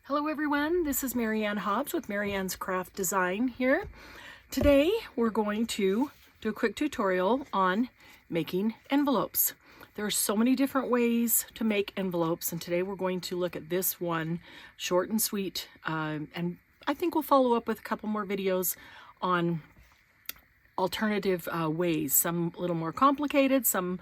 Hello everyone, this is Marianne Hobbs with Marianne's Craft Design here. Today we're going to do a quick tutorial on making envelopes. There are so many different ways to make envelopes, and today we're going to look at this one, short and sweet, and I think we'll follow up with a couple more videos on alternative ways, some a little more complicated, some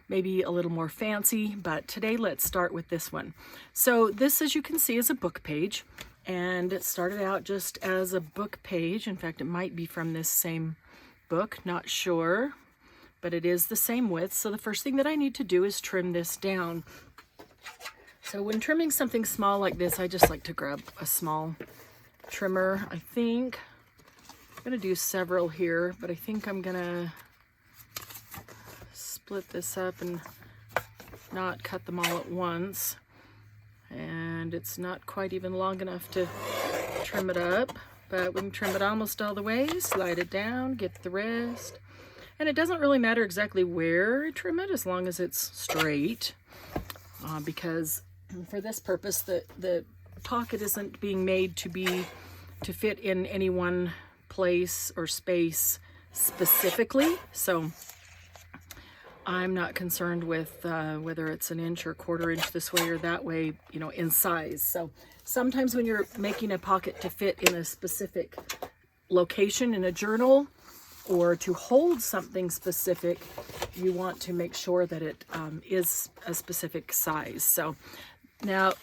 maybe a little more fancy, but today let's start with this one. So this, as you can see, is a book page, and it started out just as a book page. In fact, it might be from this same book, not sure, but it is the same width. So the first thing that I need to do is trim this down. So when trimming something small like this, I just like to grab a small trimmer. I think I'm gonna do several here, but I think I'm gonna split this up and not cut them all at once. And it's not quite even long enough to trim it up, but we can trim it almost all the way, slide it down, get the rest. And it doesn't really matter exactly where I trim it as long as it's straight, because for this purpose the pocket isn't being made to fit in any one place or space specifically, so I'm not concerned with whether it's an inch or quarter inch this way or that way, you know, in size. So sometimes when you're making a pocket to fit in a specific location in a journal or to hold something specific, you want to make sure that it is a specific size. So now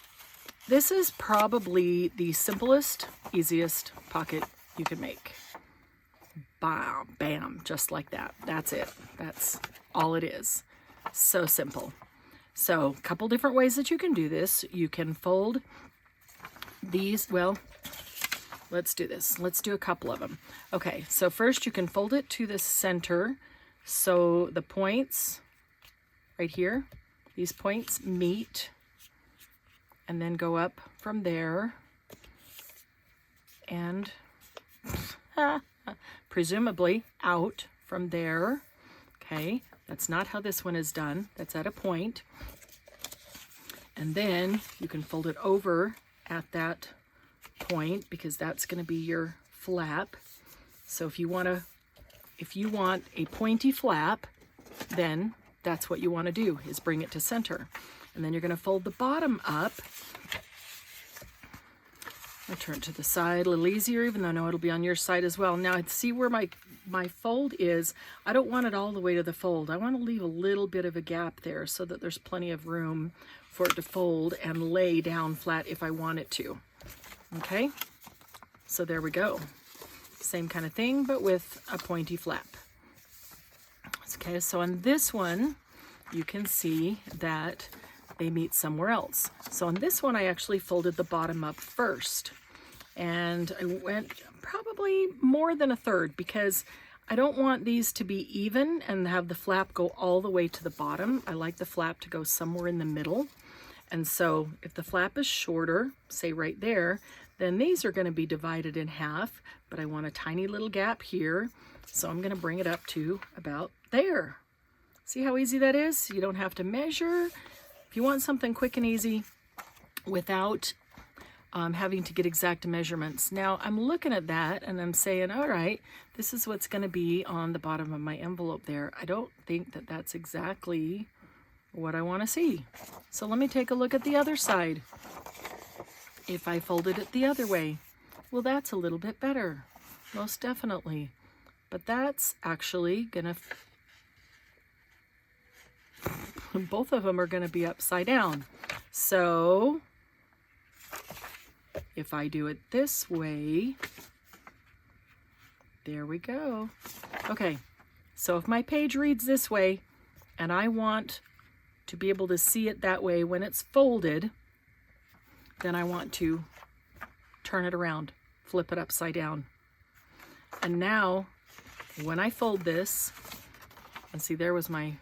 this is probably the simplest, easiest pocket you can make. Bam, bam, just like that. That's it. That's all it is. So simple. So a couple different ways that you can do this. You can fold these. Well, let's do this. Let's do a couple of them. Okay, so first you can fold it to the center. So the points right here, these points meet and then go up from there and presumably out from there. Okay, that's not how this one is done. That's at a point. And then you can fold it over at that point because that's going to be your flap. So if you want a pointy flap, then that's what you want to do, is bring it to center. And then you're going to fold the bottom up. I turn it to the side a little easier, even though I know it'll be on your side as well. Now, see where my fold is? I don't want it all the way to the fold. I want to leave a little bit of a gap there so that there's plenty of room for it to fold and lay down flat if I want it to. Okay, so there we go. Same kind of thing, but with a pointy flap. Okay, so on this one, you can see that they meet somewhere else. So on this one, I actually folded the bottom up first. And I went probably more than a third because I don't want these to be even and have the flap go all the way to the bottom. I like the flap to go somewhere in the middle. And so if the flap is shorter, say right there, then these are going to be divided in half, but I want a tiny little gap here. So I'm going to bring it up to about there. See how easy that is? You don't have to measure. If you want something quick and easy without having to get exact measurements. Now I'm looking at that and I'm saying, all right, this is what's going to be on the bottom of my envelope there. I don't think that that's exactly what I want to see. So let me take a look at the other side. If I folded it the other way, well, that's a little bit better, most definitely. But that's actually gonna, both of them are gonna be upside down. So if I do it this way, there we go. Okay, so if my page reads this way and I want to be able to see it that way when it's folded, then I want to turn it around, flip it upside down. And now when I fold this, and see, there was my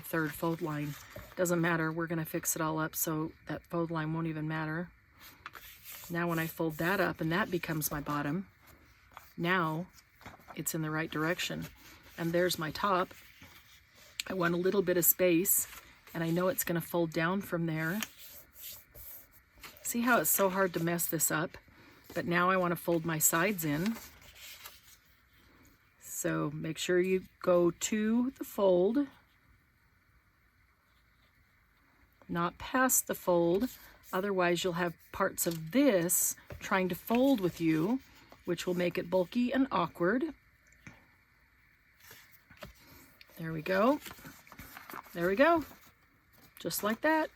third fold line. Doesn't matter, we're gonna fix it all up so that fold line won't even matter. Now when I fold that up and that becomes my bottom, now it's in the right direction. And there's my top. I want a little bit of space, and I know it's gonna fold down from there. See how it's so hard to mess this up? But now I want to fold my sides in. So make sure you go to the fold, not past the fold. Otherwise you'll have parts of this trying to fold with you, which will make it bulky and awkward. There we go. There we go. Just like that.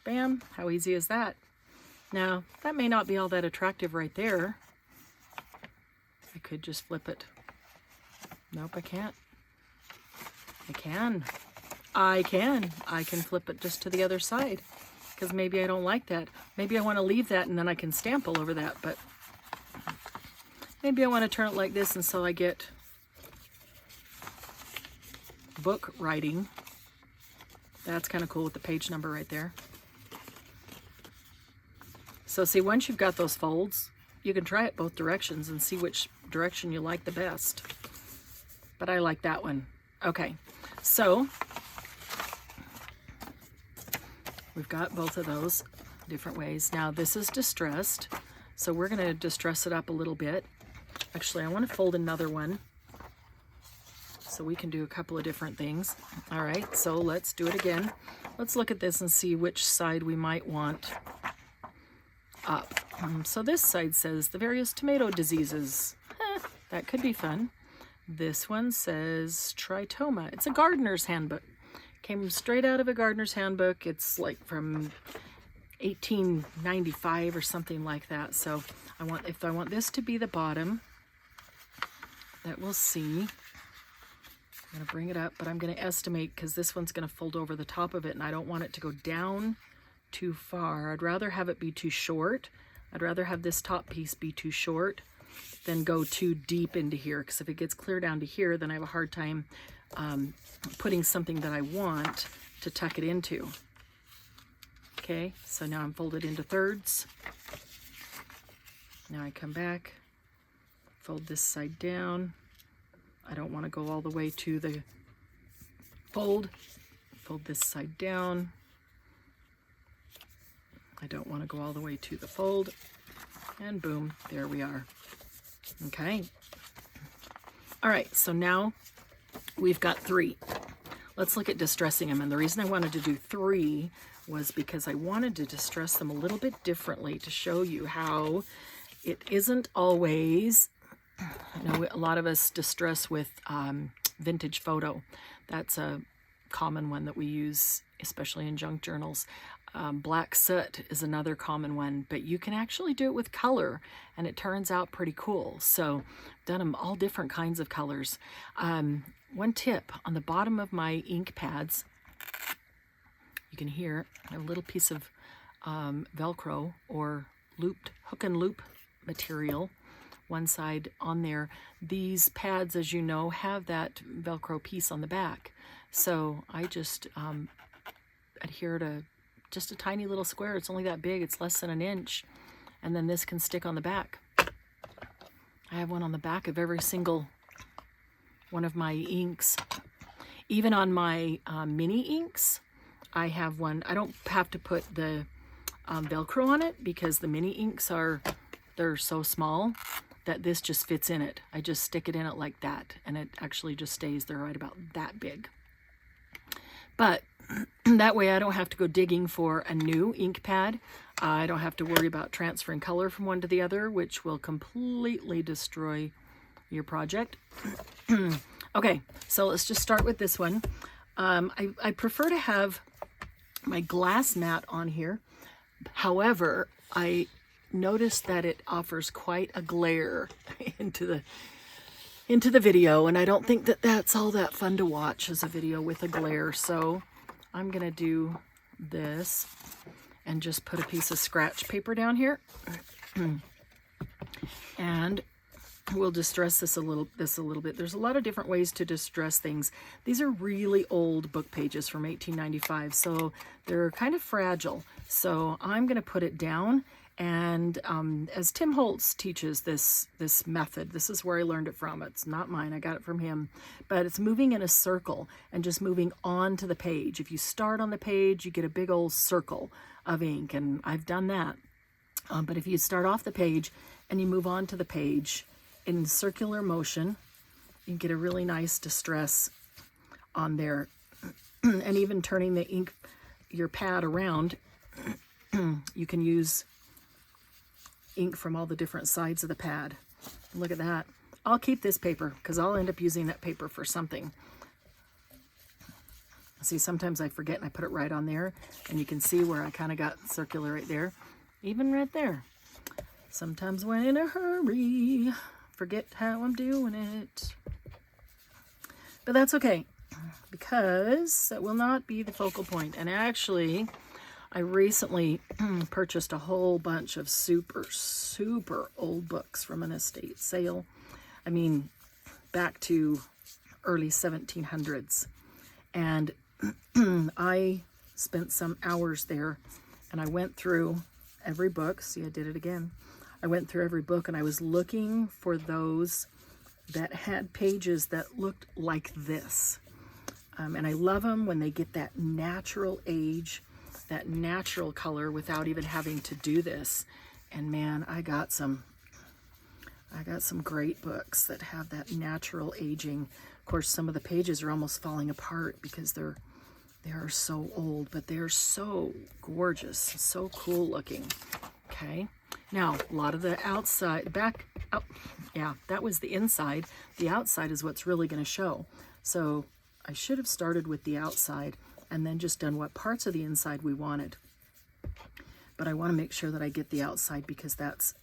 Bam. How easy is that? Now, that may not be all that attractive right there. I could just flip it. Nope, I can't. I can. I can flip it just to the other side, because maybe I don't like that. Maybe I want to leave that and then I can stamp all over that, but maybe I want to turn it like this and so I get book writing. That's kind of cool with the page number right there. So see, once you've got those folds, you can try it both directions and see which direction you like the best. But I like that one. Okay, so we've got both of those different ways. Now this is distressed, so we're going to distress it up a little bit. Actually, I want to fold another one so we can do a couple of different things. All right, so let's do it again. Let's look at this and see which side we might want up. So this side says the various tomato diseases. That could be fun. This one says tritoma. It's a gardener's handbook. Came straight out of a gardener's handbook. It's like from 1895 or something like that. So if I want this to be the bottom, that we'll see. I'm going to bring it up, but I'm going to estimate because this one's going to fold over the top of it and I don't want it to go down too far. I'd rather have it be too short. I'd rather have this top piece be too short than go too deep into here, because if it gets clear down to here, then I have a hard time putting something that I want to tuck it into. Okay, so now I'm folded into thirds. Now I come back, fold this side down. I don't want to go all the way to the fold. Fold this side down. I don't want to go all the way to the fold. And boom, there we are. Okay. All right, so now we've got 3. Let's look at distressing them. And the reason I wanted to do 3 was because I wanted to distress them a little bit differently to show you how it isn't always, you know, a lot of us distress with vintage photo. That's a common one that we use, especially in junk journals. Black soot is another common one, but you can actually do it with color and it turns out pretty cool. So I've done them all different kinds of colors. One tip, on the bottom of my ink pads, you can hear a little piece of Velcro or looped hook and loop material, one side on there. These pads, as you know, have that Velcro piece on the back. So I just adhere to just a tiny little square. It's only that big. It's less than an inch. And then this can stick on the back. I have one on the back of every single one of my inks. Even on my mini inks, I have one. I don't have to put the Velcro on it because the mini inks they're so small that this just fits in it. I just stick it in it like that and it actually just stays there right about that big. But that way I don't have to go digging for a new ink pad. I don't have to worry about transferring color from one to the other, which will completely destroy your project. Okay, so let's just start with this one. I prefer to have my glass mat on here. However, I noticed that it offers quite a glare into the video, and I don't think that that's all that fun to watch as a video with a glare. So I'm gonna do this and just put a piece of scratch paper down here and we'll distress this a little bit. There's a lot of different ways to distress things. These are really old book pages from 1895, so they're kind of fragile. So I'm gonna put it down And as Tim Holtz teaches this method, this is where I learned it from. It's not mine, I got it from him. But it's moving in a circle and just moving onto the page. If you start on the page, you get a big old circle of ink, and I've done that. But if you start off the page and you move on to the page in circular motion, you get a really nice distress on there. And even turning the ink, your pad around, you can use ink from all the different sides of the pad. Look at that. I'll keep this paper because I'll end up using that paper for something. See, sometimes I forget and I put it right on there, and you can see where I kind of got circular right there, even right there. Sometimes when in a hurry, forget how I'm doing it. But that's okay, because that will not be the focal point. And actually, I recently purchased a whole bunch of super old books from an estate sale. I mean, back to early 1700s. And I spent some hours there, and I went through every book. See, I did it again. I went through every book, and I was looking for those that had pages that looked like this. And I love them when they get that natural age, that natural color without even having to do this. And man, I got some great books that have that natural aging. Of course, some of the pages are almost falling apart because they are so old, but they're so gorgeous, so cool looking. Okay, now a lot of the outside, yeah, that was the inside. The outside is what's really going to show. So I should have started with the outside and then just done what parts of the inside we wanted. But I want to make sure that I get the outside because that's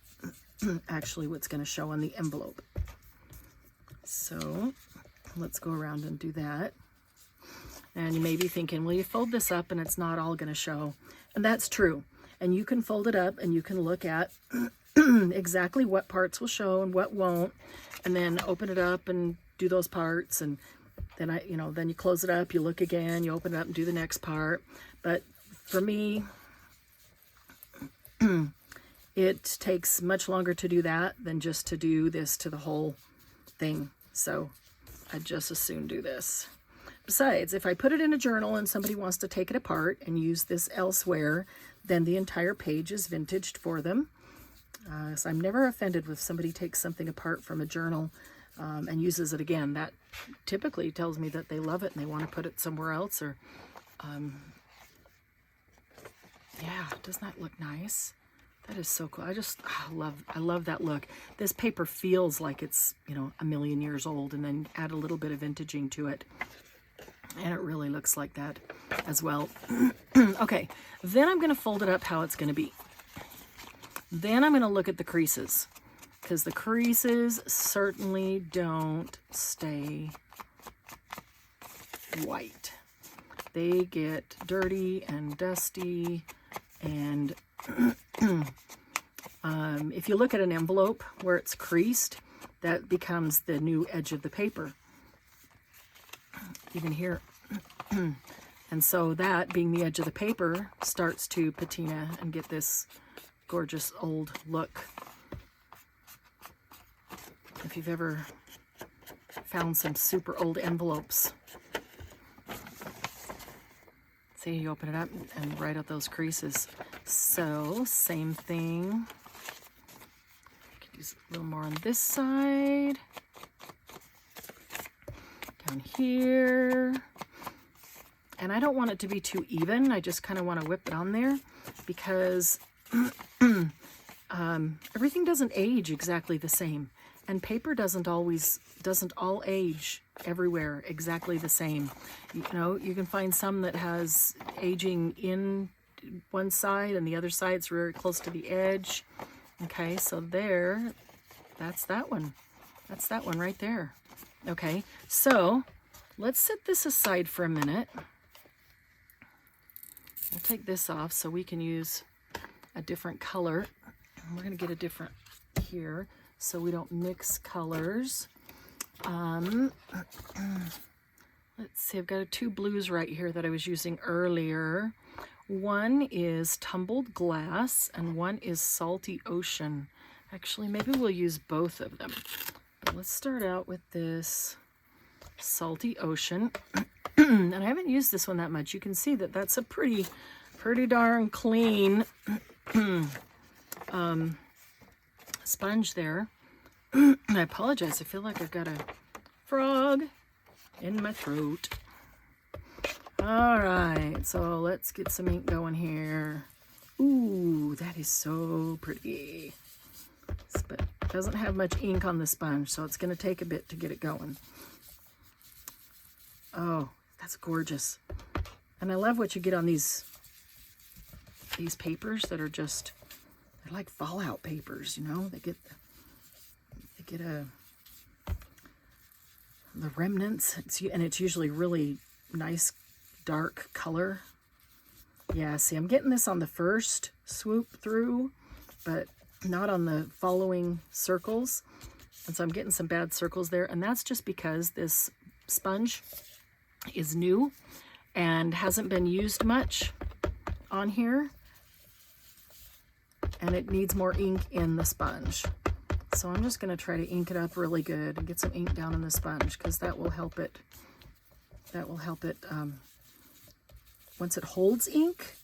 actually what's going to show on the envelope. So let's go around and do that. And you may be thinking, well, you fold this up and it's not all going to show. And that's true. And you can fold it up and you can look at exactly what parts will show and what won't, and then open it up and do those parts. And then then you close it up, you look again, you open it up and do the next part. But for me, it takes much longer to do that than just to do this to the whole thing. So I'd just as soon do this. Besides, if I put it in a journal and somebody wants to take it apart and use this elsewhere, then the entire page is vintaged for them. So I'm never offended if somebody takes something apart from a journal and uses it again. That typically tells me that they love it and they want to put it somewhere else. Or, yeah, doesn't that look nice? That is so cool. I love that look. This paper feels like it's, a million years old, and then add a little bit of vintaging to it. And it really looks like that as well. Okay, then I'm going to fold it up how it's going to be. Then I'm going to look at the creases, because the creases certainly don't stay white. They get dirty and dusty, and if you look at an envelope where it's creased, that becomes the new edge of the paper. Even here. And so that, being the edge of the paper, starts to patina and get this gorgeous old look. If you've ever found some super old envelopes, see, you open it up and right out those creases. So, same thing. I could use a little more on this side. Down here. And I don't want it to be too even. I just kind of want to whip it on there because everything doesn't age exactly the same. And paper doesn't all age everywhere exactly the same. You can find some that has aging in one side and the other side's very close to the edge. Okay, so there, that's that one. That's that one right there. Okay, so let's set this aside for a minute. We'll take this off so we can use a different color. We're going to get a different here so we don't mix colors. Let's see, I've got two blues right here that I was using earlier. One is Tumbled Glass and one is Salty Ocean. Actually, maybe we'll use both of them. But let's start out with this Salty Ocean. And I haven't used this one that much. You can see that that's a pretty darn clean sponge there. I apologize. I feel like I've got a frog in my throat. All right, so let's get some ink going here. Ooh, that is so pretty. But it doesn't have much ink on the sponge, so it's going to take a bit to get it going. Oh, that's gorgeous. And I love what you get on these papers that are just, they're like fallout papers, you know? They get the remnants, and it's usually really nice dark color. Yeah, see, I'm getting this on the first swoop through, but not on the following circles. And so I'm getting some bad circles there. And that's just because this sponge is new and hasn't been used much on here. And it needs more ink in the sponge. So I'm just going to try to ink it up really good and get some ink down in the sponge, because that will help it. Once it holds ink,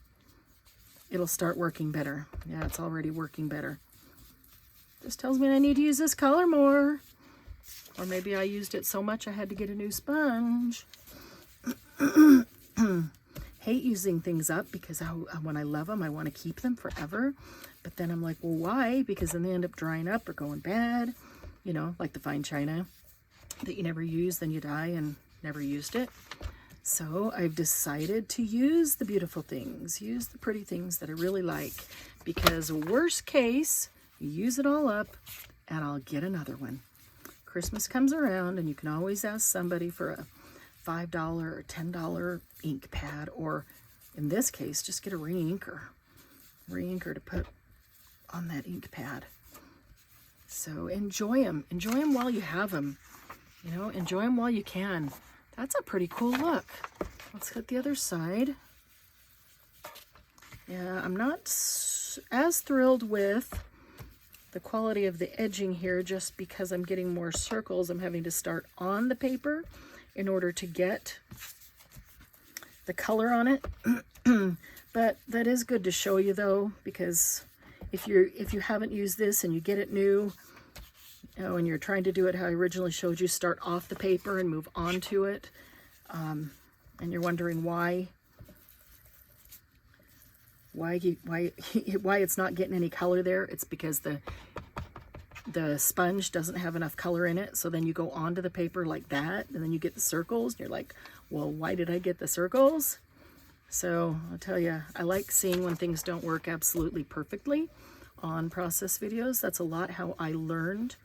it'll start working better. Yeah, it's already working better. Just tells me I need to use this color more. Or maybe I used it so much I had to get a new sponge. Hate using things up, because when I love them, I want to keep them forever. But then I'm like, well, why? Because then they end up drying up or going bad. You know, like the fine china that you never use, then you die and never used it. So I've decided to use the beautiful things, use the pretty things that I really like, because worst case, you use it all up and I'll get another one. Christmas comes around and you can always ask somebody for a $5 or $10 ink pad, or in this case, just get a re-inker to put on that ink pad. So enjoy them while you have them, you know, enjoy them while you can. That's a pretty cool look. Let's get the other side. Yeah, I'm not as thrilled with the quality of the edging here, just because I'm getting more circles. I'm having to start on the paper in order to get the color on it. But that is good to show you, though, because if you haven't used this and you get it new, you know, and you're trying to do it how I originally showed you, start off the paper and move on to it, and you're wondering why it's not getting any color there, it's because the sponge doesn't have enough color in it. So then you go onto the paper like that, and then you get the circles, and you're like, well, why did I get the circles? So I'll tell you, I like seeing when things don't work absolutely perfectly on process videos. That's a lot how I learned,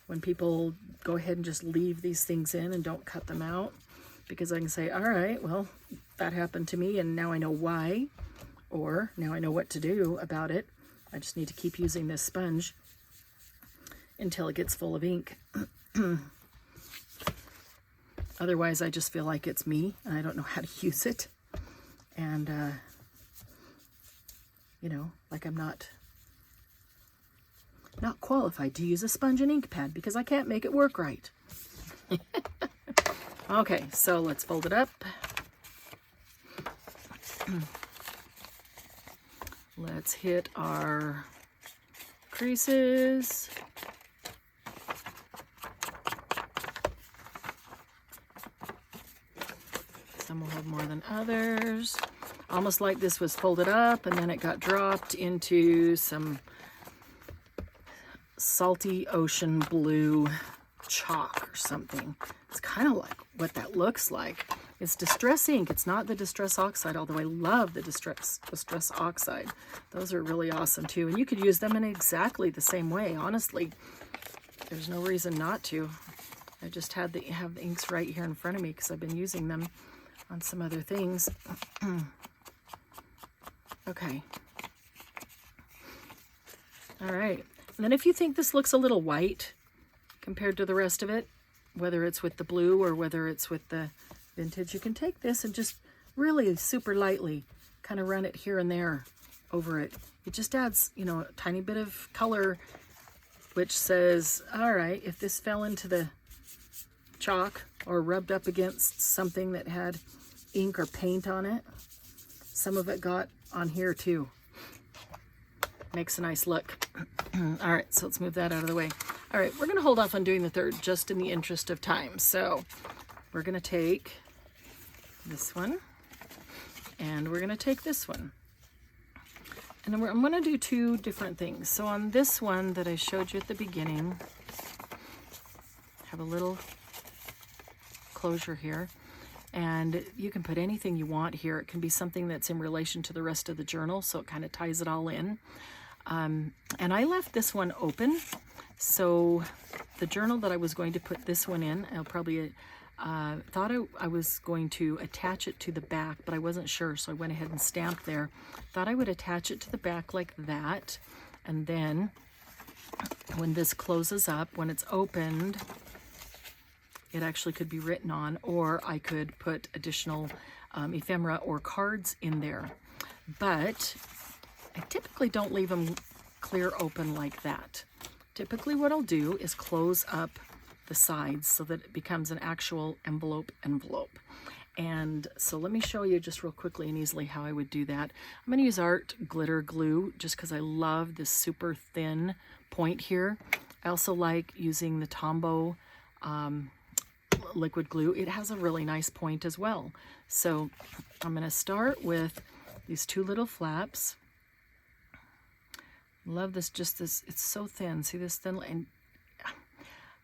when people go ahead and just leave these things in and don't cut them out, because I can say, all right, well, that happened to me and now I know why, or now I know what to do about it. I just need to keep using this sponge until it gets full of ink. Otherwise, I just feel like it's me and I don't know how to use it. And, you know, like I'm not qualified to use a sponge and ink pad because I can't make it work right. Okay, so let's fold it up. Let's hit our creases. Some will have more than others. Almost like this was folded up and then it got dropped into some salty ocean blue chalk or something. It's kind of like what that looks like. It's Distress ink. It's not the Distress Oxide, although I love the Distress Oxide. Those are really awesome too. And you could use them in exactly the same way, honestly. There's no reason not to. I just have the inks right here in front of me because I've been using them on some other things. Okay. All right. And then if you think this looks a little white compared to the rest of it, whether it's with the blue or whether it's with the vintage, you can take this and just really super lightly kind of run it here and there over it. It just adds, you know, a tiny bit of color, which says, all right, if this fell into the chalk or rubbed up against something that had ink or paint on it, some of it got on here too. Makes a nice look. All right, so let's move that out of the way. All right, we're going to hold off on doing the third just in the interest of time. So we're going to take this one, and we're going to take this one. And then I'm going to do two different things. So on this one that I showed you at the beginning, have a little closure here. And you can put anything you want here. It can be something that's in relation to the rest of the journal, so it kind of ties it all in. And I left this one open. So the journal that I was going to put this one in, I'll probably thought I was going to attach it to the back, but I wasn't sure, so I went ahead and stamped there. Thought I would attach it to the back like that, and then when this closes up, when it's opened, it actually could be written on, or I could put additional ephemera or cards in there. But I typically don't leave them clear open like that. Typically what I'll do is close up the sides so that it becomes an actual envelope. And so let me show you just real quickly and easily how I would do that. I'm going to use Art Glitter Glue just because I love this super thin point here. I also like using the Tombow liquid glue. It has a really nice point as well. So I'm going to start with these two little flaps. Love this, just this, it's so thin. See this thin line?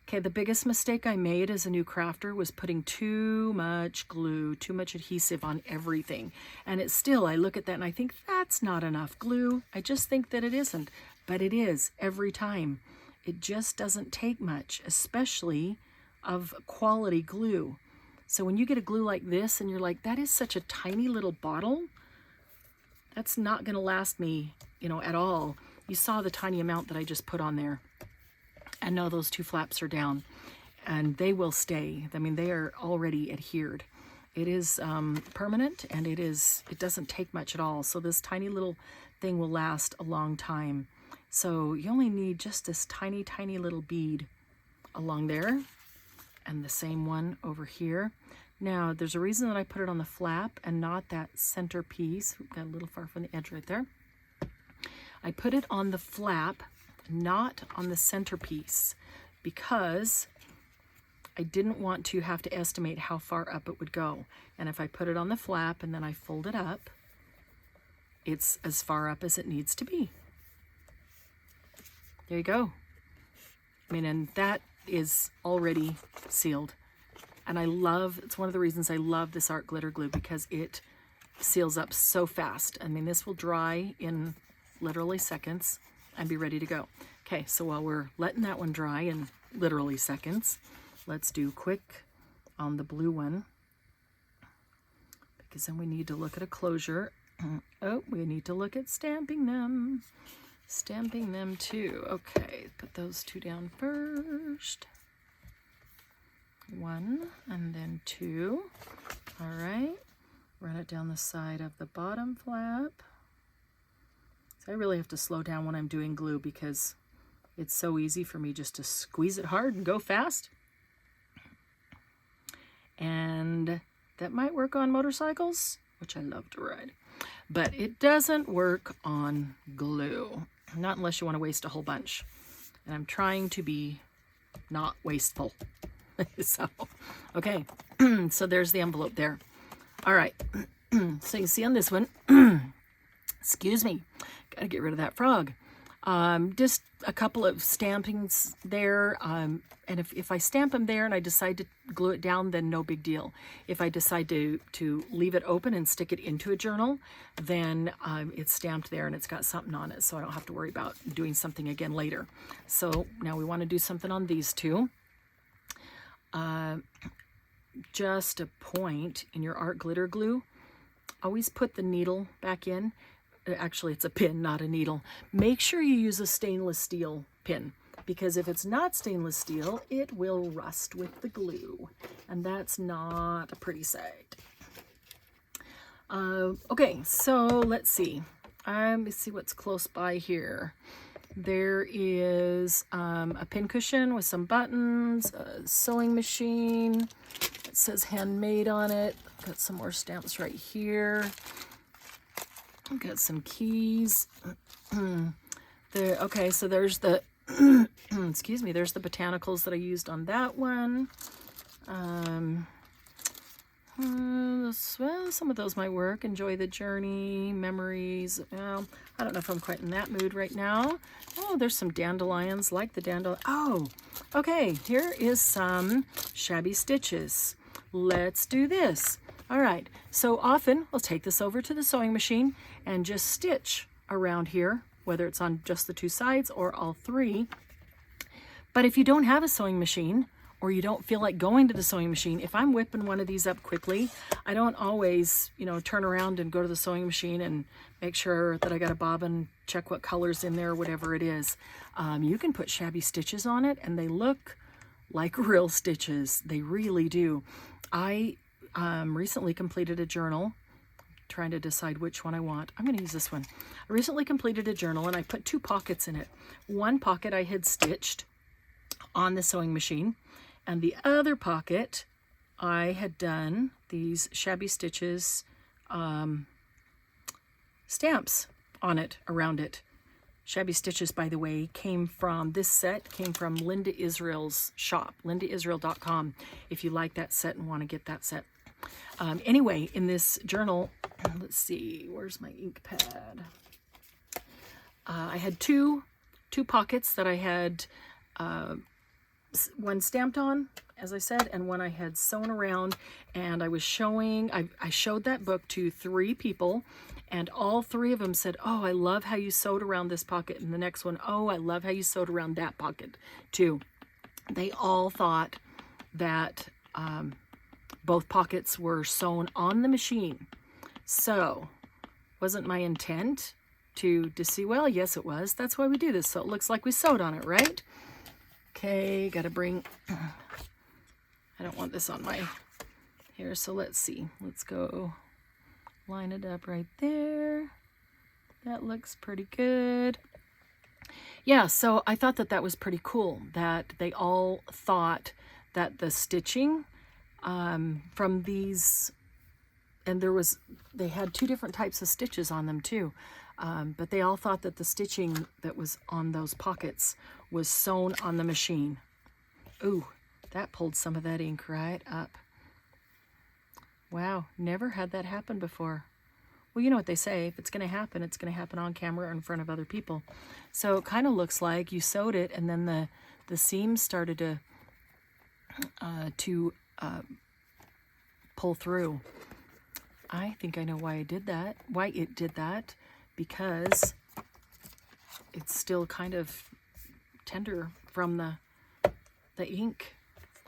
Okay, the biggest mistake I made as a new crafter was putting too much glue, too much adhesive on everything. And it's still, I look at that and I think that's not enough glue. I just think that it isn't, but it is every time. It just doesn't take much, especially of quality glue. So when you get a glue like this and you're like, that is such a tiny little bottle, that's not going to last me, you know, at all. You saw the tiny amount that I just put on there. And now those two flaps are down and they will stay. I mean, they are already adhered. It is permanent, and it doesn't take much at all. So this tiny little thing will last a long time. So you only need just this tiny, tiny little bead along there, and the same one over here. Now, there's a reason that I put it on the flap and not that center piece. We've got a little far from the edge right there. I put it on the flap, not on the centerpiece, because I didn't want to have to estimate how far up it would go. And if I put it on the flap and then I fold it up, it's as far up as it needs to be. There you go. I mean, and that is already sealed. And it's one of the reasons I love this Art Glitter Glue, because it seals up so fast. I mean, this will dry in literally seconds and be ready to go. Okay, so while we're letting that one dry in literally seconds, let's do quick on the blue one, because then we need to look at a closure. Oh, we need to look at stamping them. Stamping them too. Okay, put those two down first. One and then two. All right, run it down the side of the bottom flap. I really have to slow down when I'm doing glue because it's so easy for me just to squeeze it hard and go fast. And that might work on motorcycles, which I love to ride, but it doesn't work on glue. Not unless you want to waste a whole bunch. And I'm trying to be not wasteful. So, okay, so there's the envelope there. All right, so you can see on this one, excuse me, gotta get rid of that frog. Just a couple of stampings there, and if I stamp them there and I decide to glue it down, then no big deal. If I decide to leave it open and stick it into a journal, then it's stamped there and it's got something on it, so I don't have to worry about doing something again later. So now we want to do something on these two. Just a point in your Art Glitter Glue, always put the needle back in. Actually, it's a pin, not a needle. Make sure you use a stainless steel pin, because if it's not stainless steel, it will rust with the glue, and that's not a pretty sight. Okay, so let's see. Let me see what's close by here. There is a pincushion with some buttons, a sewing machine. It says handmade on it. Got some more stamps right here. I've got some keys. Okay, so there's the, excuse me, there's the botanicals that I used on that one. Well, some of those might work. Enjoy the journey, memories. Well, I don't know if I'm quite in that mood right now. Oh, there's some dandelions, like the dandelion. Oh, okay, here is some shabby stitches. Let's do this. All right, so often we'll take this over to the sewing machine and just stitch around here, whether it's on just the two sides or all three. But if you don't have a sewing machine, or you don't feel like going to the sewing machine, if I'm whipping one of these up quickly, I don't always, turn around and go to the sewing machine and make sure that I got a bobbin, check what color's in there, whatever it is. You can put shabby stitches on it and they look like real stitches. They really do. I recently completed a journal, trying to decide which one I want. I'm going to use this one. I recently completed a journal and I put 2 pockets in it. One pocket I had stitched on the sewing machine, and the other pocket I had done these shabby stitches stamps on it, around it. Shabby Stitches, by the way, this set came from Linda Israel's shop, lindaisrael.com, if you like that set and want to get that set. Anyway, in this journal, let's see, where's my ink pad? I had two pockets that I had one stamped on, as I said, and one I had sewn around, and I was showing, I showed that book to 3 people, and all 3 of them said, oh, I love how you sewed around this pocket, and the next one, oh, I love how you sewed around that pocket too. They all thought that both pockets were sewn on the machine. So, wasn't my intent to see, well, yes it was, that's why we do this, so it looks like we sewed on it, right? Okay, gotta bring, I don't want this on my, here, so let's see. Let's go line it up right there. That looks pretty good. Yeah, so I thought that was pretty cool, that they all thought that the stitching from these, and they had 2 different types of stitches on them too. But they all thought that the stitching that was on those pockets was sewn on the machine. Ooh, that pulled some of that ink right up. Wow, never had that happen before. Well, you know what they say, if it's going to happen, it's going to happen on camera or in front of other people. So it kind of looks like you sewed it and then the seams started to pull through. I think I know why it did that, because it's still kind of tender from the ink.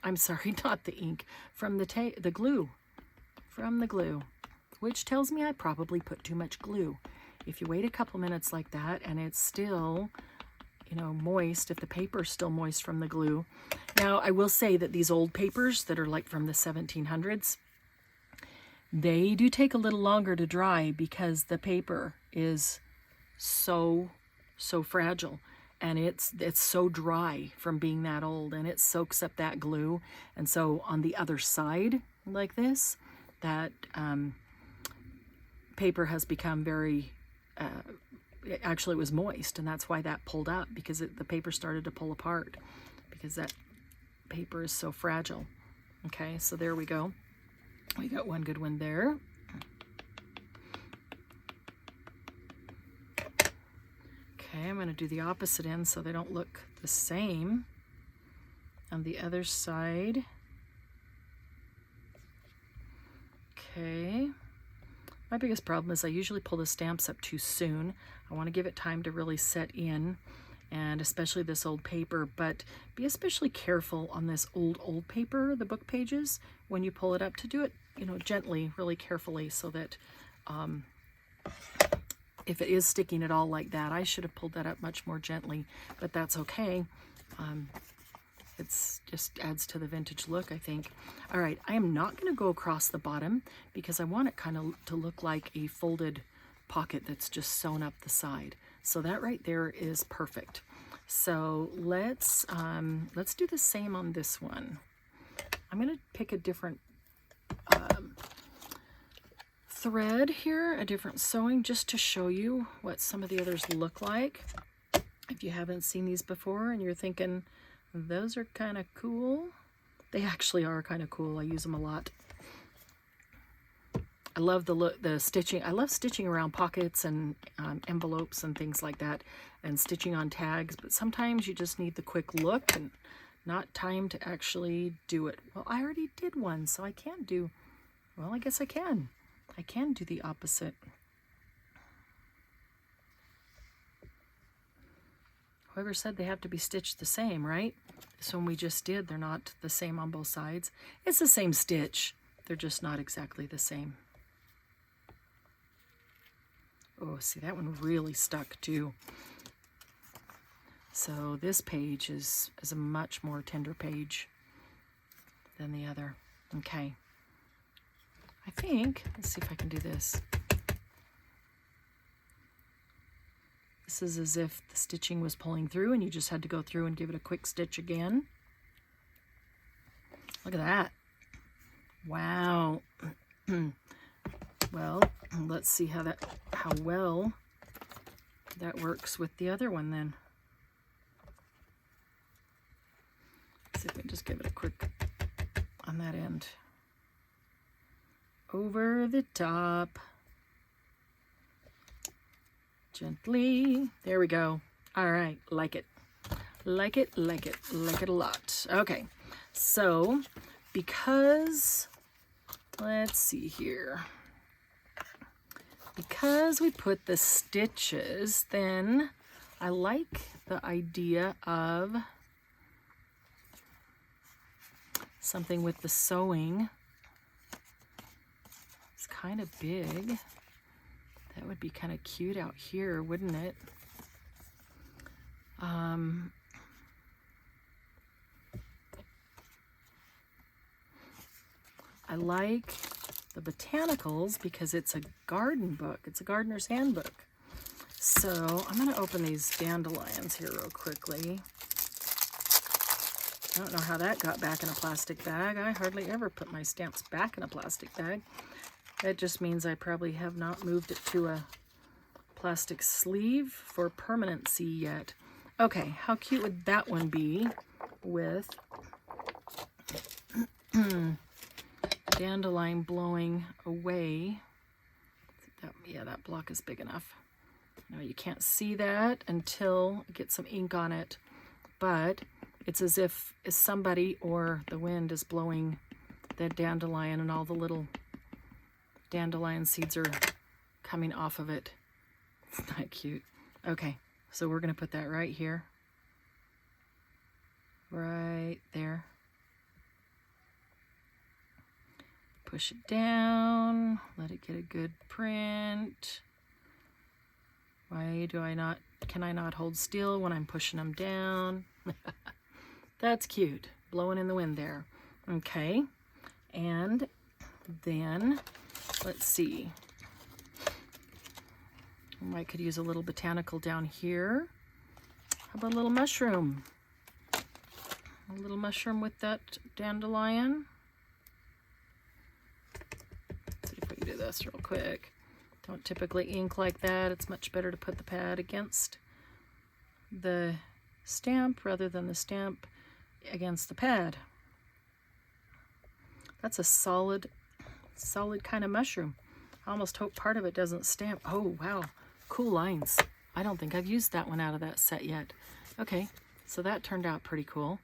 I'm sorry, not the ink, from the glue. From the glue, which tells me I probably put too much glue. If you wait a couple minutes like that and it's still, moist, if the paper's still moist from the glue. Now, I will say that these old papers that are like from the 1700s, they do take a little longer to dry because the paper is so fragile, and it's so dry from being that old, and it soaks up that glue. And so on the other side like this, that paper has become very actually it was moist, and that's why that pulled up, because the paper started to pull apart because that paper is so fragile. Okay, so there we go. We got one good one there. Okay, I'm going to do the opposite end so they don't look the same. On the other side. Okay. My biggest problem is I usually pull the stamps up too soon. I want to give it time to really set in, and especially this old paper, but be especially careful on this old paper, the book pages, when you pull it up, to do it, gently, really carefully, so that if it is sticking at all like that, I should have pulled that up much more gently, but that's okay. It's just adds to the vintage look, I think. All right, I am not going to go across the bottom because I want it kind of to look like a folded pocket that's just sewn up the side. So that right there is perfect. So let's do the same on this one. I'm going to pick a different thread here, a different sewing, just to show you what some of the others look like. If you haven't seen these before and you're thinking, those are kind of cool, they actually are kind of cool. I use them a lot. I love the stitching. I love stitching around pockets and envelopes and things like that, and stitching on tags, but sometimes you just need the quick look and not time to actually do it. Well, I already did one, so I can't do, well, I guess I can. I can do the opposite. Whoever said they have to be stitched the same, right? This one we just did, they're not the same on both sides. It's the same stitch. They're just not exactly the same. Oh, see, that one really stuck too. So this page is a much more tender page than the other. Okay. I think, let's see if I can do this. This is as if the stitching was pulling through and you just had to go through and give it a quick stitch again. Look at that. Wow. Well, let's see how well that works with the other one then. Let's see if we can just give it a quick on that end. Over the top. Gently. There we go. All right. Like it. Like it, like it, like it a lot. Okay. So, because, let's see here. Because we put the stitches, then I like the idea of something with the sewing. It's kind of big. That would be kind of cute out here, wouldn't it? I like the botanicals because it's a garden book. It's a gardener's handbook. So I'm going to open these dandelions here real quickly. I don't know how that got back in a plastic bag. I hardly ever put my stamps back in a plastic bag. That just means I probably have not moved it to a plastic sleeve for permanency yet. Okay, how cute would that one be with dandelion blowing away? Yeah, that block is big enough. Now you can't see that until I get some ink on it, but it's as if somebody or the wind is blowing that dandelion and all the little dandelion seeds are coming off of it. It's not cute. Okay, so we're going to put that right here. Right there. Push it down. Let it get a good print. Why do I not, can I not hold still when I'm pushing them down? That's cute. Blowing in the wind there. Okay. And then, let's see. I could use a little botanical down here. How about a little mushroom? A little mushroom with that dandelion. Let's see if we can do this real quick. Don't typically ink like that. It's much better to put the pad against the stamp rather than the stamp against the pad. That's a solid kind of mushroom. I almost hope part of it doesn't stamp. Oh, wow. Cool lines. I don't think I've used that one out of that set yet. Okay, so that turned out pretty cool.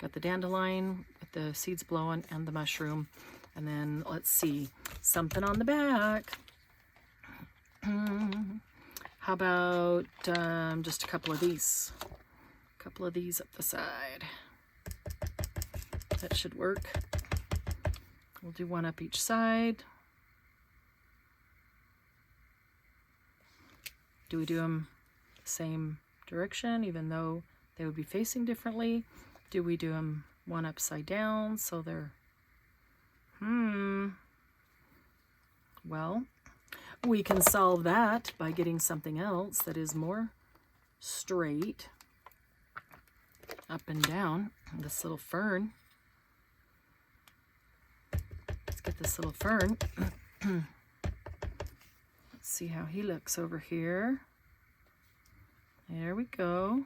Got the dandelion with the seeds blowing and the mushroom. And then, let's see, something on the back. How about just a couple of these? A couple of these up the side. That should work. We'll do one up each side. Do we do them the same direction, even though they would be facing differently? Do we do them one upside down so they're, well, we can solve that by getting something else that is more straight up and down. This little fern. Let's get this little fern. Let's see how he looks over here. There we go.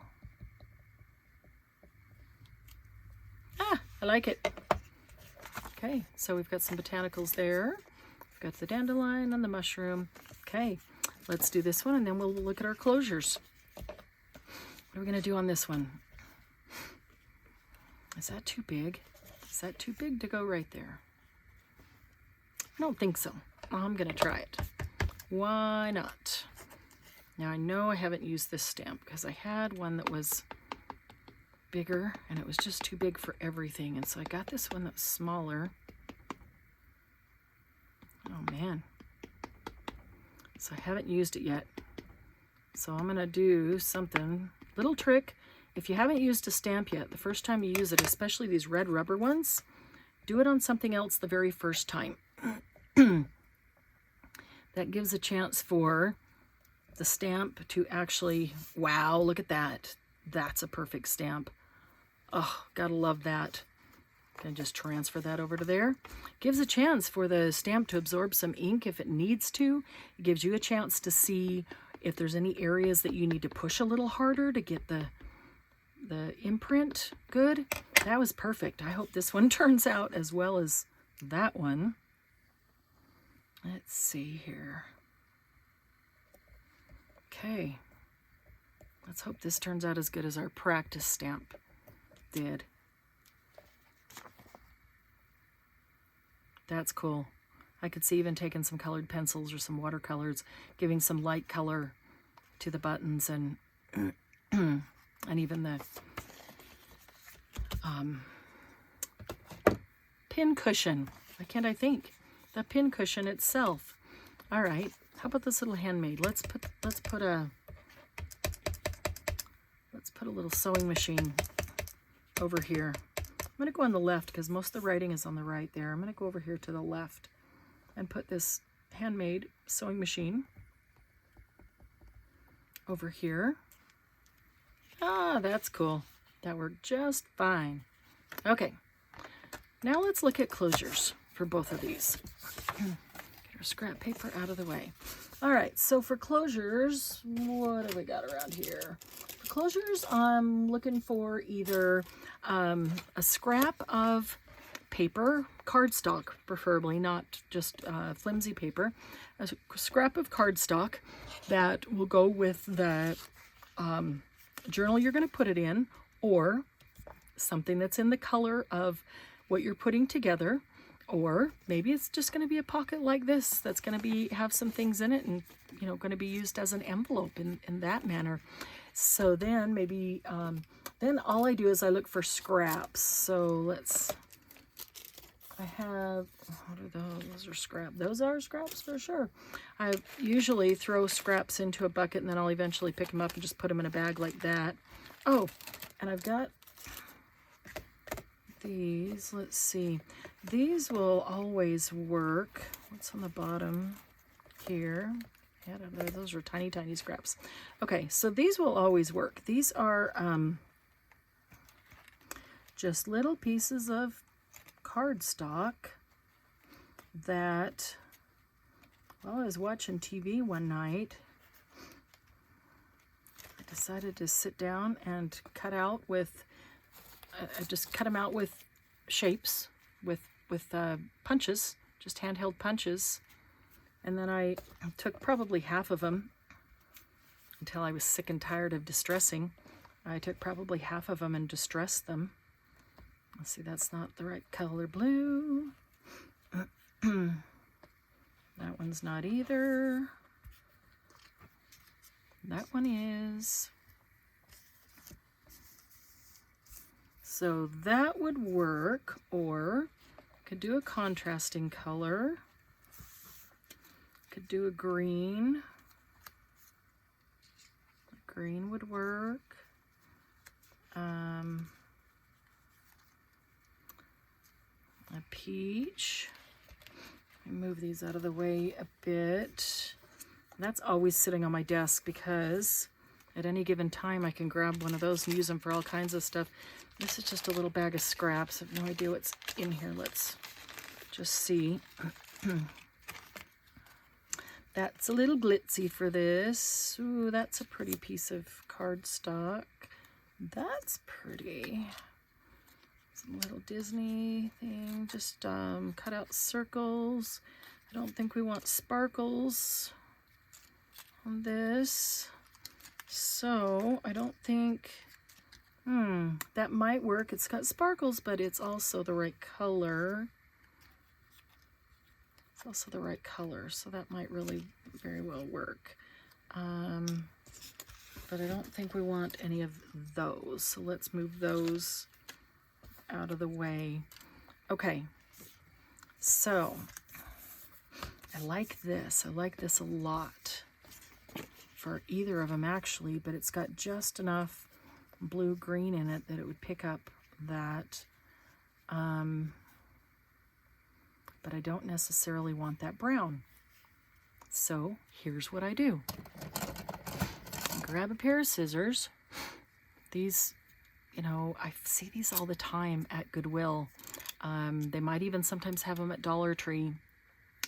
Ah, I like it. Okay, so we've got some botanicals there. We've got the dandelion and the mushroom. Okay, let's do this one and then we'll look at our closures. What are we going to do on this one? Is that too big? Is that too big to go right there? I don't think so. I'm going to try it. Why not? Now I know I haven't used this stamp because I had one that was bigger and it was just too big for everything. And so I got this one that's smaller. Oh man. So I haven't used it yet. So I'm going to do something, little trick. If you haven't used a stamp yet, the first time you use it, especially these red rubber ones, do it on something else the very first time. That gives a chance for the stamp to actually, wow, look at that. That's a perfect stamp. Oh, gotta love that. Gonna just transfer that over to there. Gives a chance for the stamp to absorb some ink if it needs to. It gives you a chance to see if there's any areas that you need to push a little harder to get the imprint good. That was perfect. I hope this one turns out as well as that one. Let's see here. Okay. Let's hope this turns out as good as our practice stamp did. That's cool. I could see even taking some colored pencils or some watercolors, giving some light color to the buttons and and even the pin cushion. Why can't I think? The pin cushion itself. All right. How about this little handmade? Let's put a little sewing machine over here. I'm going to go on the left because most of the writing is on the right there. I'm going to go over here to the left and put this handmade sewing machine over here. Ah, that's cool. That worked just fine. Okay, now let's look at closures for both of these. Get our scrap paper out of the way. All right, so for closures, what do we got around here? For closures, I'm looking for either a scrap of paper, cardstock preferably, not just flimsy paper, a scrap of cardstock that will go with the journal you're going to put it in, or something that's in the color of what you're putting together, or maybe it's just going to be a pocket like this that's going to have some things in it and, you know, going to be used as an envelope in that manner. So then maybe, then all I do is I look for scraps. So I have, what are those? Those are scraps. Those are scraps for sure. I usually throw scraps into a bucket and then I'll eventually pick them up and just put them in a bag like that. Oh, and I've got these. Let's see. These will always work. What's on the bottom here? Yeah, those are tiny, tiny scraps. Okay, so these will always work. These are just little pieces of cardstock that, well, I was watching TV one night. I decided to sit down and cut out with, I just cut them out with shapes, with punches, just handheld punches. And then I took probably half of them until I was sick and tired of distressing. I took probably half of them and distressed them. Let's see, that's not the right color blue. That one's not either. That one is. So that would work, or could do a contrasting color. Could do a green. Green would work. peach. Move these out of the way a bit. That's always sitting on my desk because at any given time I can grab one of those and use them for all kinds of stuff. This is just a little bag of scraps. I have no idea what's in here. Let's just see. That's a little glitzy for this. Ooh, that's a pretty piece of cardstock. That's pretty. Some little Disney thing. Just cut out circles. I don't think we want sparkles on this. So I don't think, that might work. It's got sparkles, but it's also the right color. It's also the right color, so that might really very well work. But I don't think we want any of those. So let's move those out of the way. Okay, so I like this. I like this a lot for either of them actually, but it's got just enough blue-green in it that it would pick up that. But I don't necessarily want that brown. So here's what I do. Grab a pair of scissors. These, you know, I see these all the time at Goodwill. They might even sometimes have them at Dollar Tree.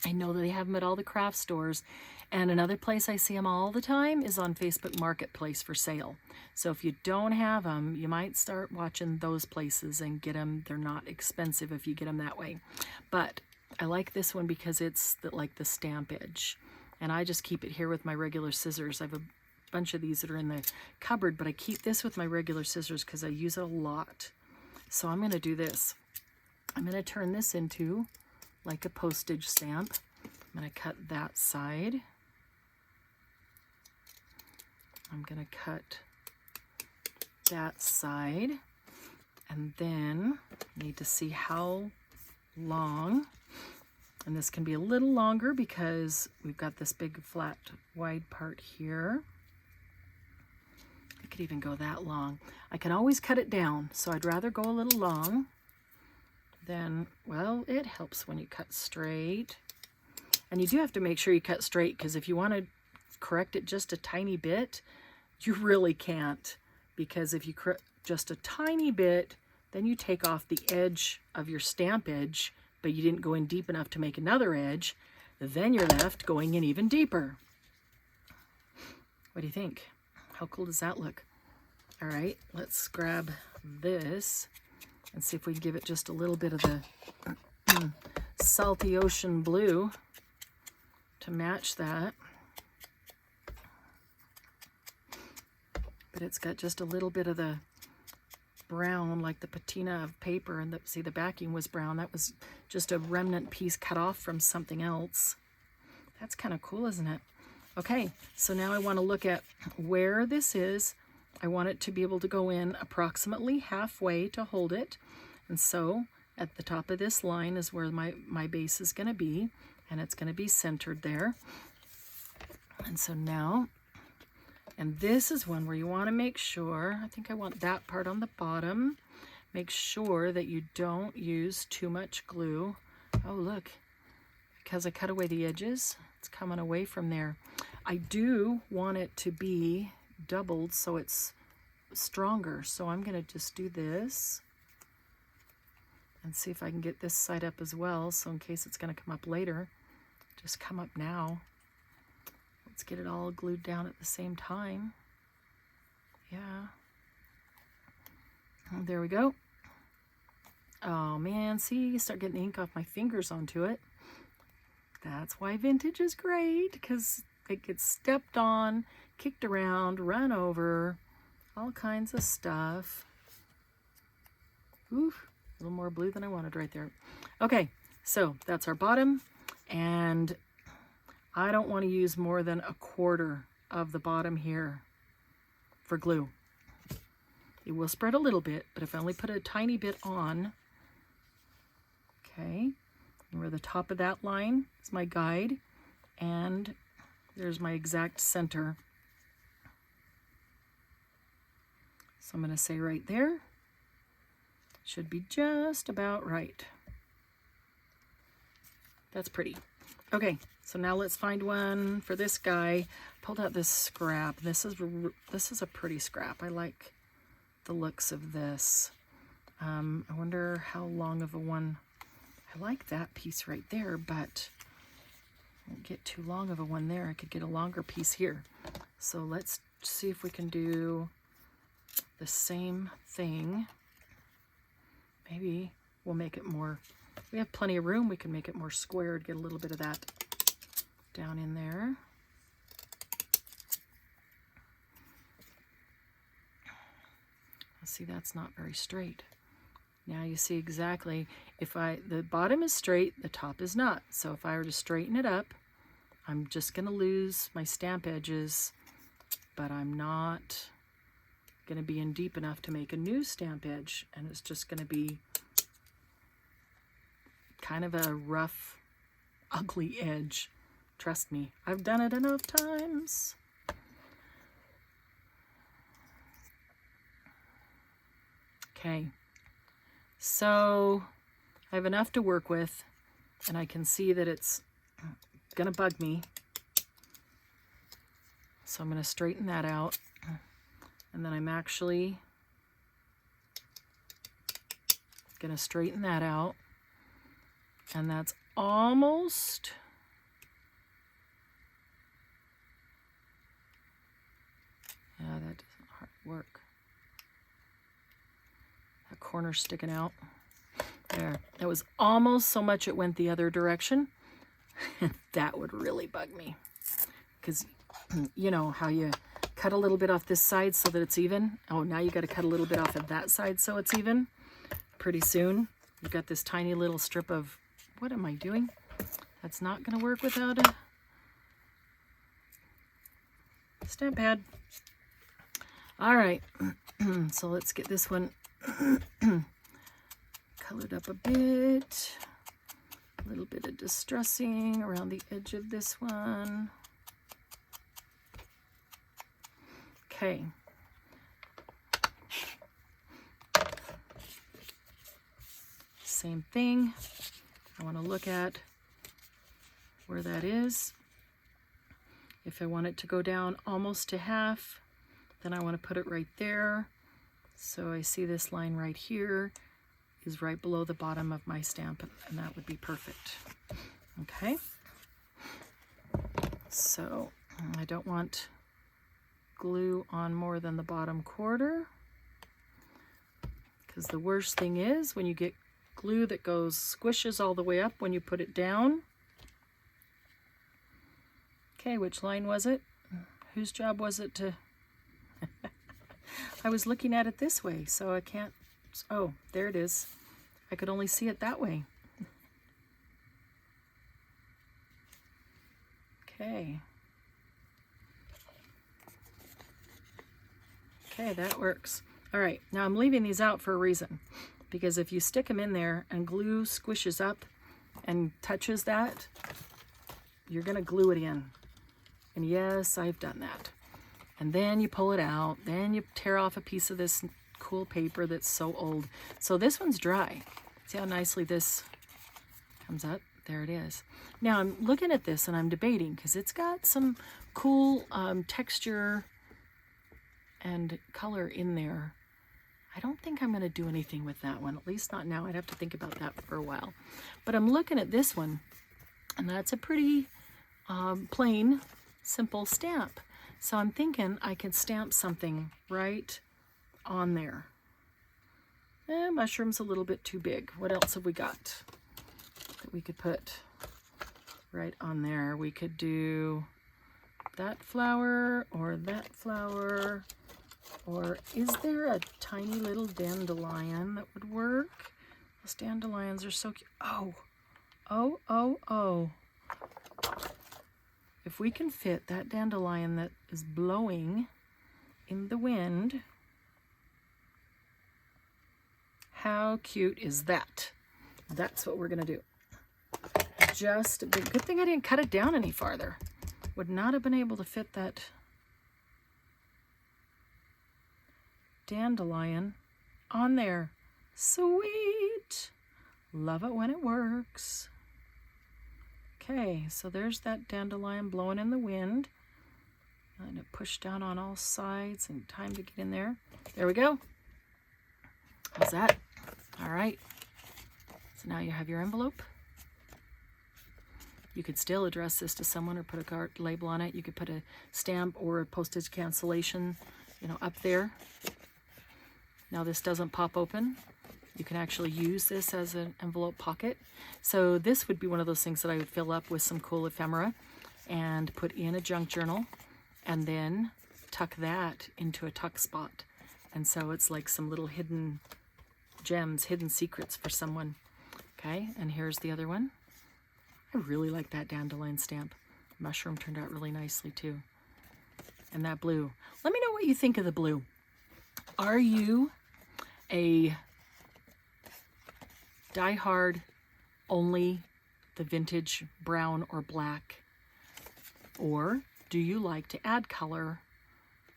I know that they have them at all the craft stores. And another place I see them all the time is on Facebook Marketplace for sale. So if you don't have them, you might start watching those places and get them. They're not expensive if you get them that way. But I like this one because it's like the stamp edge. And I just keep it here with my regular scissors. I have a bunch of these that are in the cupboard, but I keep this with my regular scissors because I use it a lot. So I'm going to do this. I'm going to turn this into like a postage stamp. I'm going to cut that side. I'm going to cut that side. And then I need to see how long. And this can be a little longer because we've got this big flat wide part here. I could even go that long. I can always cut it down, so I'd rather go a little long. Then, well, it helps when you cut straight. And you do have to make sure you cut straight, because if you want to correct it just a tiny bit, you really can't. Because if you correct just a tiny bit, then you take off the edge of your stamp edge, but you didn't go in deep enough to make another edge. Then you're left going in even deeper. What do you think? How cool does that look? All right, let's grab this and see if we can give it just a little bit of the salty ocean blue to match that. But it's got just a little bit of the brown, like the patina of paper, and see the backing was brown. That was just a remnant piece cut off from something else. That's kind of cool, isn't it? Okay, so now I want to look at where this is. I want it to be able to go in approximately halfway to hold it. And so at the top of this line is where my base is going to be, and it's going to be centered there. And so now, and this is one where you want to make sure, I think I want that part on the bottom. Make sure that you don't use too much glue. Oh, look, because I cut away the edges, it's coming away from there. I do want it to be doubled so it's stronger. So I'm going to just do this and see if I can get this side up as well. So in case it's going to come up later, just come up now. Let's get it all glued down at the same time. Yeah. Oh, there we go. Oh man, see, start getting ink off my fingers onto it. That's why vintage is great, because it gets stepped on, kicked around, run over, all kinds of stuff. Oof, a little more blue than I wanted right there. Okay, so that's our bottom, and I don't want to use more than 1/4 of the bottom here for glue. It will spread a little bit, but if I only put a tiny bit on, okay, and where the top of that line is my guide, and there's my exact center. So I'm going to say right there, should be just about right. That's pretty. Okay, so now let's find one for this guy. Pulled out this scrap. This is a pretty scrap. I like the looks of this. I wonder how long of a one. I like that piece right there, but I won't get too long of a one there. I could get a longer piece here. So let's see if we can do the same thing. Maybe we'll make it more. We have plenty of room. We can make it more squared, get a little bit of that down in there. See, that's not very straight. Now you see exactly, the bottom is straight, the top is not. So if I were to straighten it up, I'm just going to lose my stamp edges, but I'm not going to be in deep enough to make a new stamp edge, and it's just going to be kind of a rough, ugly edge. Trust me, I've done it enough times. Okay, so I have enough to work with, and I can see that it's gonna bug me. So I'm gonna straighten that out, and then I'm actually gonna straighten that out, and that's almost that doesn't hard work. That corner's sticking out. There. That was almost so much it went the other direction. That would really bug me. Because you know how you cut a little bit off this side so that it's even? Oh, now you got to cut a little bit off of that side so it's even. Pretty soon, you've got this tiny little strip of, what am I doing? That's not going to work without a stamp pad. All right, so let's get this one colored up a bit. A little bit of distressing around the edge of this one. Okay. Same thing. I want to look at where that is. If I want it to go down almost to half, then I want to put it right there. So I see this line right here is right below the bottom of my stamp, and that would be perfect. Okay. So I don't want glue on more than the bottom quarter, because the worst thing is when you get glue that squishes all the way up when you put it down. Okay, which line was it? Whose job was it to... I was looking at it this way, so I can't... Oh, there it is. I could only see it that way. Okay. Okay, that works. All right, now I'm leaving these out for a reason, because if you stick them in there and glue squishes up and touches that, you're going to glue it in. And yes, I've done that. And then you pull it out, then you tear off a piece of this cool paper that's so old. So this one's dry. See how nicely this comes up? There it is. Now I'm looking at this and I'm debating, because it's got some cool texture and color in there. I don't think I'm going to do anything with that one, at least not now. I'd have to think about that for a while. But I'm looking at this one, and that's a pretty plain, simple stamp. So I'm thinking I can stamp something right on there. Mushroom's a little bit too big. What else have we got that we could put right on there? We could do that flower or that flower. Or is there a tiny little dandelion that would work? Those dandelions are so cute. Oh. If we can fit that dandelion that is blowing in the wind, how cute is that? That's what we're going to do. Just a big, good thing I didn't cut it down any farther. Would not have been able to fit that dandelion on there. Sweet. Love it when it works. Okay, so there's that dandelion blowing in the wind. Letting it push down on all sides and time to get in there. There we go. How's that? All right. So now you have your envelope. You could still address this to someone or put a card label on it. You could put a stamp or a postage cancellation, up there. Now this doesn't pop open. You can actually use this as an envelope pocket. So this would be one of those things that I would fill up with some cool ephemera and put in a junk journal and then tuck that into a tuck spot. And so it's like some little hidden gems, hidden secrets for someone. Okay, and here's the other one. I really like that dandelion stamp. Mushroom turned out really nicely too. And that blue. Let me know what you think of the blue. Are you a die-hard only the vintage brown or black? Or do you like to add color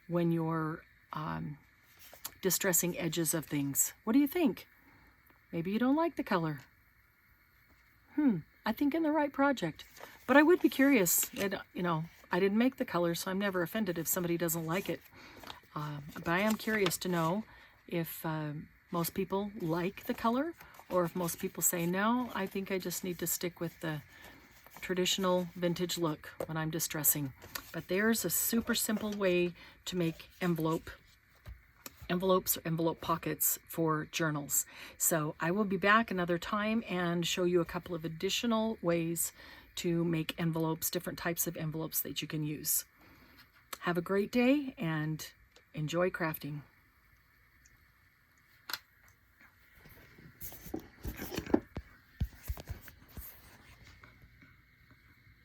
when you're distressing edges of things? What do you think? Maybe you don't like the color. I think in the right project. But I would be curious. I didn't make the color, so I'm never offended if somebody doesn't like it. But I am curious to know if most people like the color, or if most people say, no, I think I just need to stick with the traditional vintage look when I'm distressing. But there's a super simple way to make envelopes or envelope pockets for journals. So I will be back another time and show you a couple of additional ways to make envelopes, different types of envelopes that you can use. Have a great day and enjoy crafting.